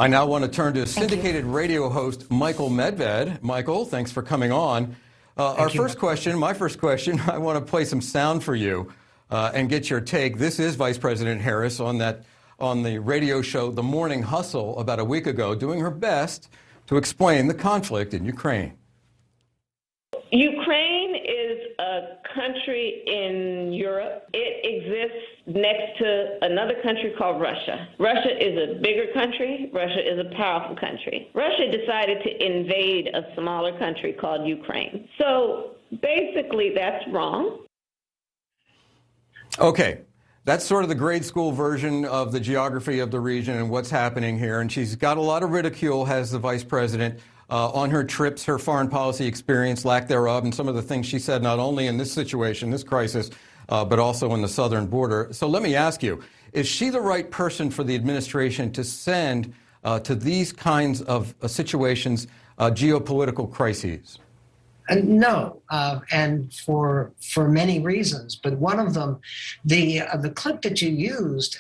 I now want to turn to syndicated radio host Michael Medved. Michael, thanks for coming on. My first question, I want to play some sound for you and get your take. This is Vice President Harris on the radio show The Morning Hustle about a week ago, doing her best to explain the conflict in Ukraine. Ukraine is a country in Europe. It exists next to another country called Russia. Russia is a bigger country. Russia is a powerful country. Russia decided to invade a smaller country called Ukraine. So basically, that's wrong. Okay. That's sort of the grade school version of the geography of the region and what's happening here. And she's got a lot of ridicule, has the vice president, on her trips, her foreign policy experience, lack thereof, and some of the things she said, not only in this situation, this crisis, but also in the southern border. So let me ask you, is she the right person for the administration to send to these kinds of situations, geopolitical crises? No, and for many reasons. But one of them, the clip that you used,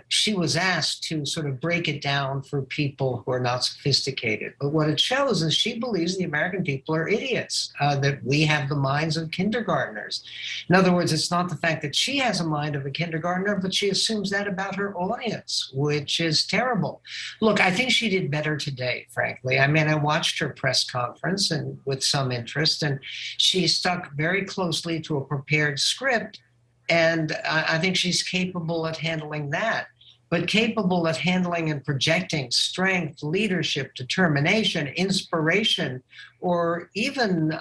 she was asked to sort of break it down for people who are not sophisticated. But what it shows is she believes the American people are idiots, that we have the minds of kindergartners. In other words, it's not the fact that she has a mind of a kindergartner, but she assumes that about her audience, which is terrible. Look, I think she did better today, frankly. I mean, I watched her press conference and with some interest. And she stuck very closely to a prepared script, and I think she's capable at handling that, but capable at handling and projecting strength, leadership, determination, inspiration, or even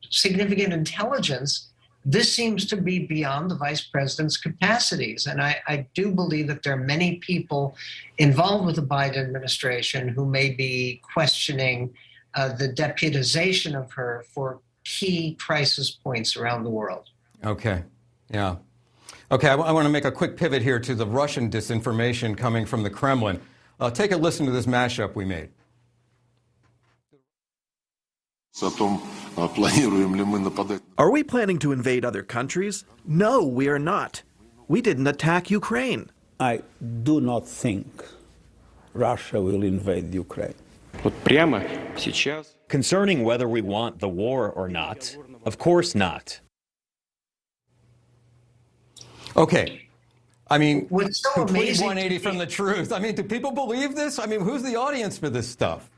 significant intelligence. This seems to be beyond the vice president's capacities. And I do believe that there are many people involved with the Biden administration who may be questioning the deputization of her for key crisis points around the world. Okay, yeah. Okay, I want to make a quick pivot here to the Russian disinformation coming from the Kremlin. Take a listen to this mashup we made. Are we planning to invade other countries? No, we are not. We didn't attack Ukraine. I do not think Russia will invade Ukraine. Concerning whether we want the war or not, of course not. Okay. I mean, what's so complete amazing 180 from the truth. I mean, do people believe this? I mean, who's the audience for this stuff?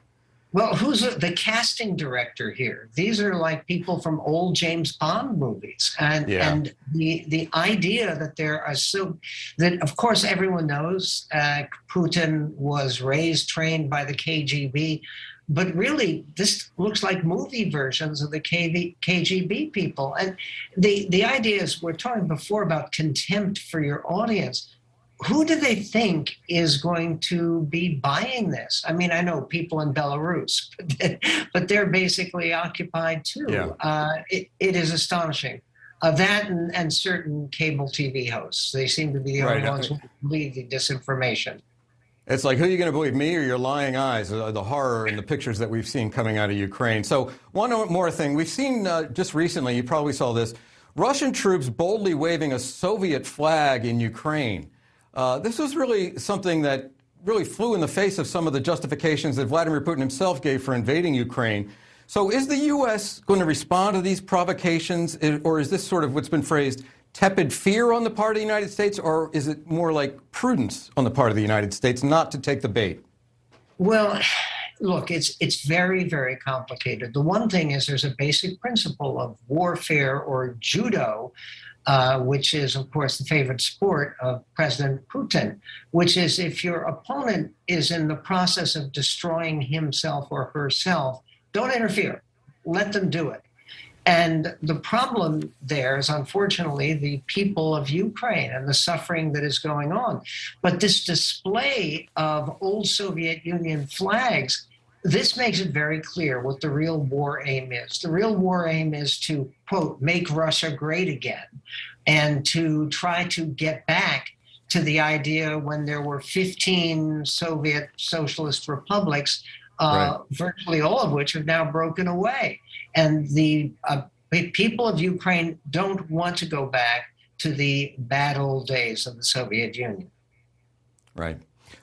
Well, who's the casting director here? These are like people from old James Bond movies. And the idea that there are that of course everyone knows Putin was raised, trained by the KGB, but really this looks like movie versions of the KGB people. And the idea is, we're talking before about contempt for your audience. Who do they think is going to be buying this? I mean, I know people in Belarus, but they're basically occupied too. Yeah. It is astonishing. That and certain cable TV hosts, they seem to be the only ones who believe the disinformation. It's like, who are you going to believe, me or your lying eyes? The horror in the pictures that we've seen coming out of Ukraine. So one more thing. We've seen just recently, you probably saw this, Russian troops boldly waving a Soviet flag in Ukraine. This was really something that really flew in the face of some of the justifications that Vladimir Putin himself gave for invading Ukraine. So is the U.S. going to respond to these provocations, or is this sort of what's been phrased tepid fear on the part of the United States, or is it more like prudence on the part of the United States not to take the bait? Well, look, it's very, very complicated. The one thing is there's a basic principle of warfare or judo, which is, of course, the favorite sport of President Putin, which is if your opponent is in the process of destroying himself or herself, don't interfere. Let them do it. And the problem there is, unfortunately, the people of Ukraine and the suffering that is going on. But this display of old Soviet Union flags, this makes it very clear what the real war aim is. The real war aim is to, quote, make Russia great again, and to try to get back to the idea when there were 15 Soviet socialist republics, virtually all of which have now broken away. And the people of Ukraine don't want to go back to the bad old days of the Soviet Union. Right.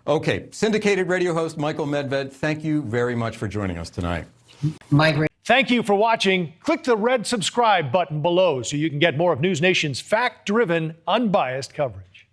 Okay, syndicated radio host Michael Medved, thank you very much for joining us tonight. Thank you for watching. Click the red subscribe button below so you can get more of NewsNation's fact-driven, unbiased coverage.